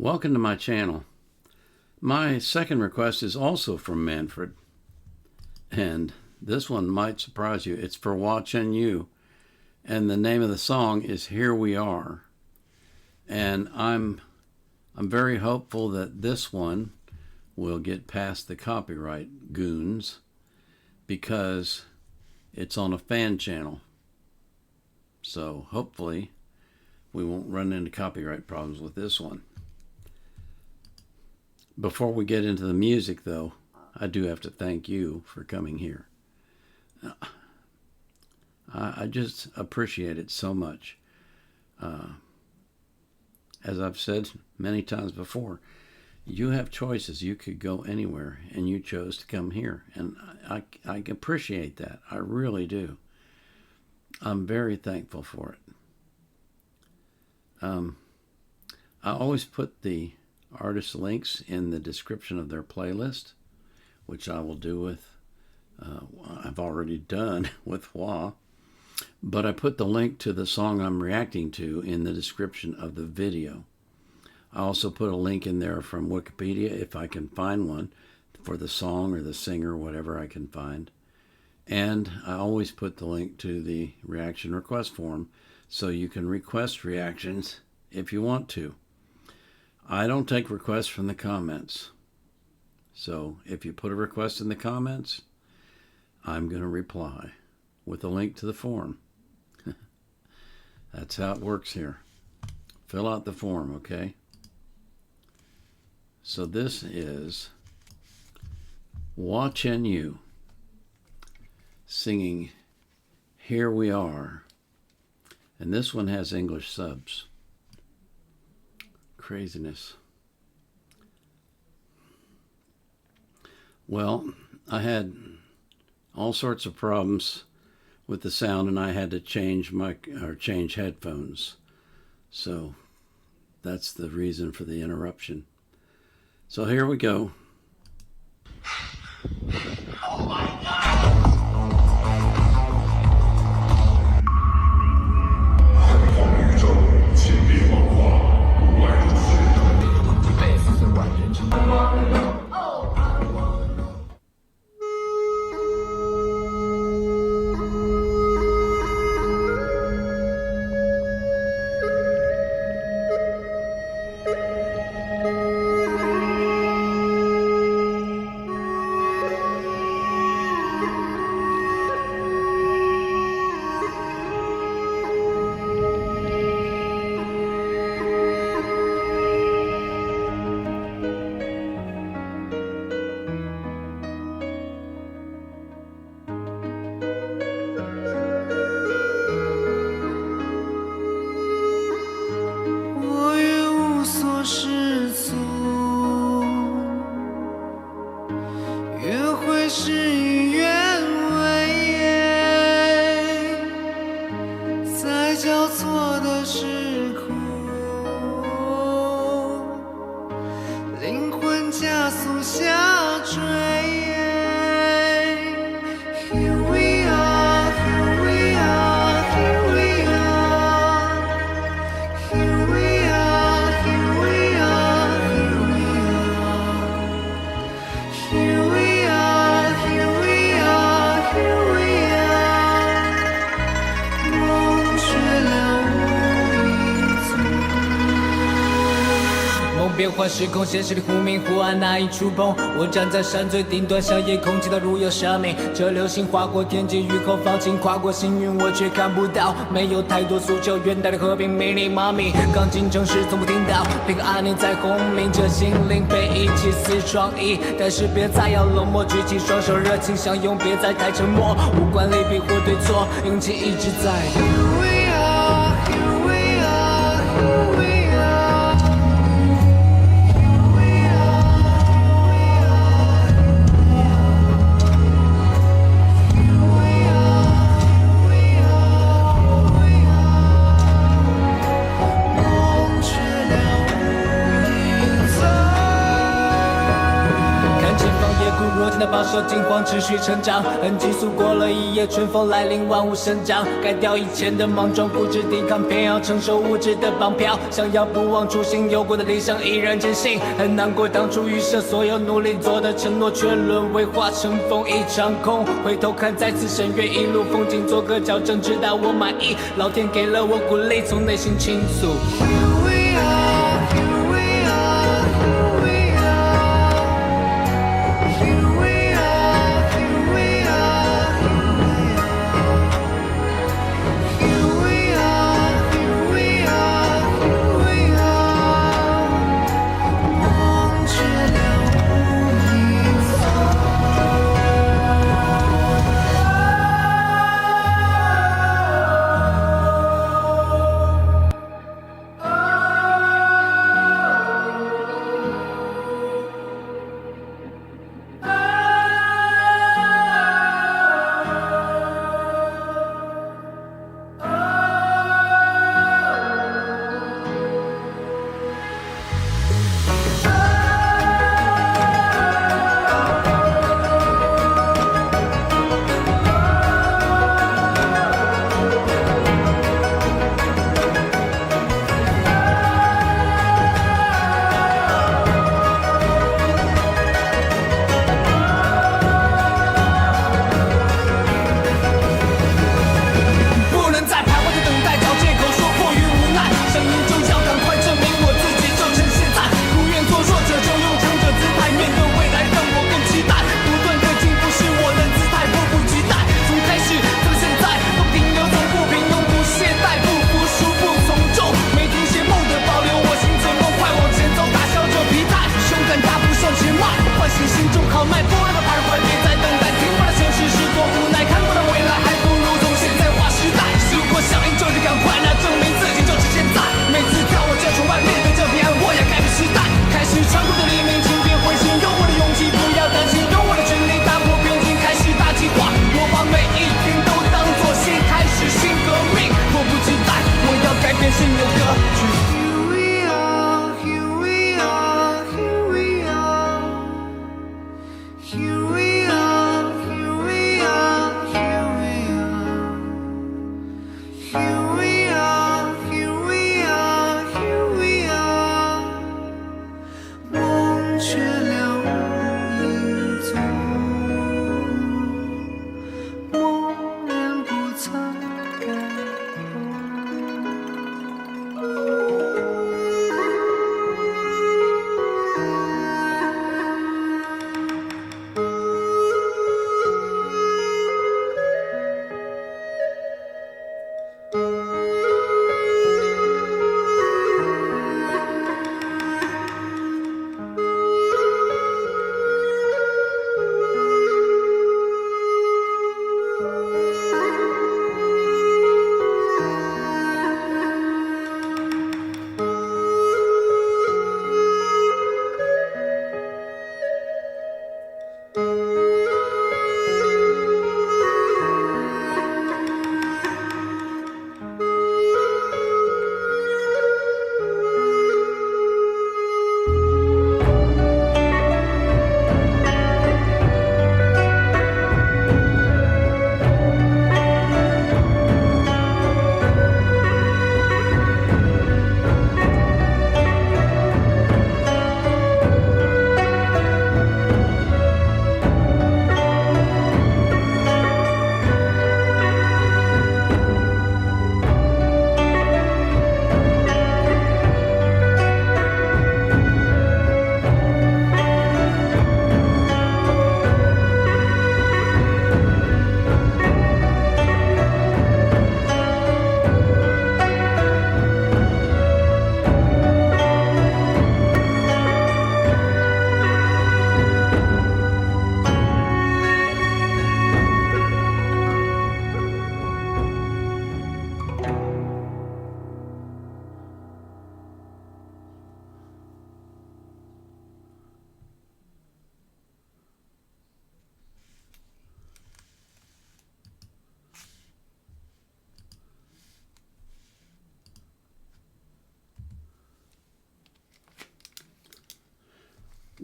Welcome to my channel. My second request is also from Manfred, and this one might surprise you. It's for Hua Chen Yu, and the name of the song is Here We Are. And I'm very hopeful that this one will get past the copyright goons because it's on a fan channel. So hopefully we won't run into copyright problems with this one. Before we get into the music, though, I do have to thank you for coming here. I just appreciate it so much. As I've said many times before, you have choices. You could go anywhere, and you chose to come here. And I appreciate that. I really do. I'm very thankful for it. I always put the artist links in the description of their playlist, which I will do with, I've already done with Hua, but I put the link to the song I'm reacting to in the description of the video. I also put a link in there from Wikipedia if I can find one for the song or the singer, whatever I can find. And I always put the link to the reaction request form so you can request reactions if you want to. I don't take requests from the comments. So if you put a request in the comments, I'm going to reply with a link to the form. That's how it works here. Fill out the form, okay? So this is Hua Chen Yu singing Here We Are. And this one has English subs. Craziness. Well, I had all sorts of problems with the sound, and I had to change headphones. So that's the reason for the interruption. So here we go. Oh my God.事与愿违，在交错的时空，灵魂加速下坠。Here we are, here we are, here we are, here we are, here we are, here we are, here we变换时空，现实里忽明忽暗，难以触碰。我站在山最顶端，向夜空祈祷，如有生命。这流星划过天际，雨后放晴，跨过星云，我却看不到。没有太多诉求，远大的和平，命令妈咪。刚进城时从不听到，平安安宁在轰鸣，这心灵被遗弃似创意。但是别再要冷漠，举起双手，热情相拥，别再太沉默。无关利弊或对错，勇气一直在。Here we are, here we are, here we are. 受惊慌，持续成长。很急速过了一夜，春风来临，万物生长。改掉以前的莽撞，固执抵抗，偏要承受物质的绑票。想要不忘初心，有过的理想依然坚信。很难过，当初预设所有努力做的承诺，却沦为化成风一场空。回头看，再次审阅一路风景，做个矫正，直到我满意。老天给了我鼓励，从内心倾诉。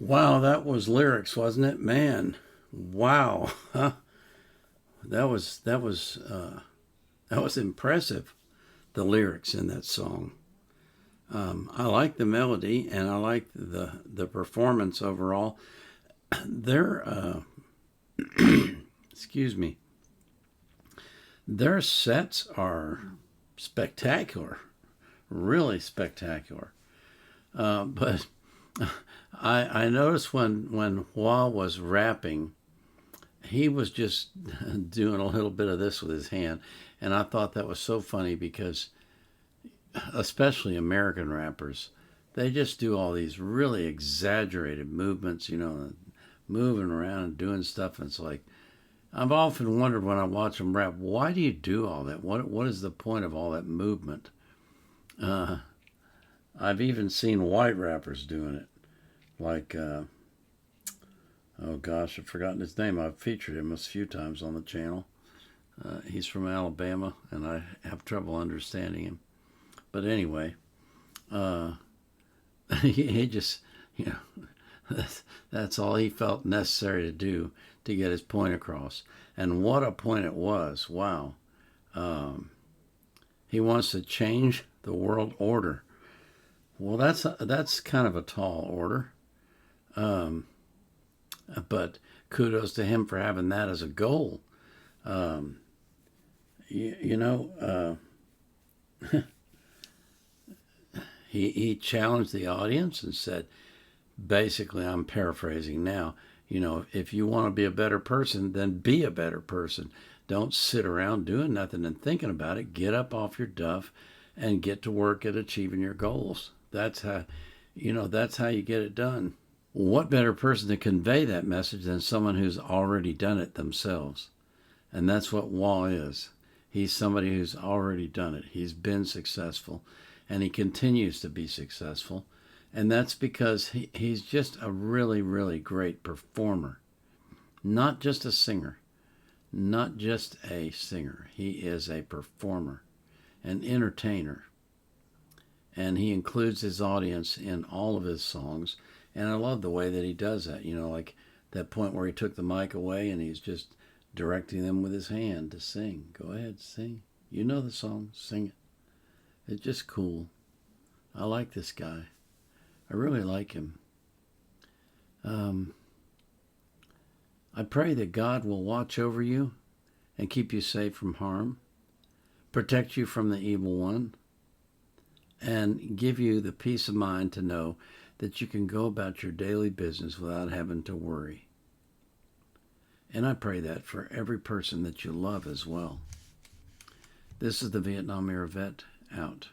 Wow, that was lyrics, wasn't it? Man, Wow, that was impressive. The lyrics in that song. I like the melody and I like the performance overall. Their excuse me, their sets are spectacular, really spectacular. But I noticed when Hua was rapping, he was just doing a little bit of this with his hand, and I thought that was so funny because especially American rappers, they just do all these really exaggerated movements, moving around and doing stuff. And it's like, I've often wondered when I watch them rap, why do you do all that? What is the point of all that movement? I've even seen white rappers doing it, like, oh gosh, I've forgotten his name. I've featured him a few times on the channel. He's from Alabama, and I have trouble understanding him. But anyway, he just, that's all he felt necessary to do to get his point across. And what a point it was. Wow. He wants to change the world order. Well, that's kind of a tall order. But kudos to him for having that as a goal. You know, he challenged the audience and said, basically, I'm paraphrasing now, if you want to be a better person, then be a better person. Don't sit around doing nothing and thinking about it. Get up off your duff and get to work at achieving your goals. That's how you get it done. What better person to convey that message than someone who's already done it themselves? And that's what Wall is. He's somebody who's already done it. He's been successful, and he continues to be successful. And that's because he's just a really, really great performer. Not just a singer. Not just a singer. He is a performer, an entertainer. And he includes his audience in all of his songs. And I love the way that he does that. Like that point where he took the mic away and he's just directing them with his hand to sing. Go ahead, sing. You know the song, sing it. It's just cool. I like this guy. I really like him. I pray that God will watch over you and keep you safe from harm, protect you from the evil one, and give you the peace of mind to know that you can go about your daily business without having to worry. And I pray that for every person that you love as well. This is the Vietnam Era Vet out.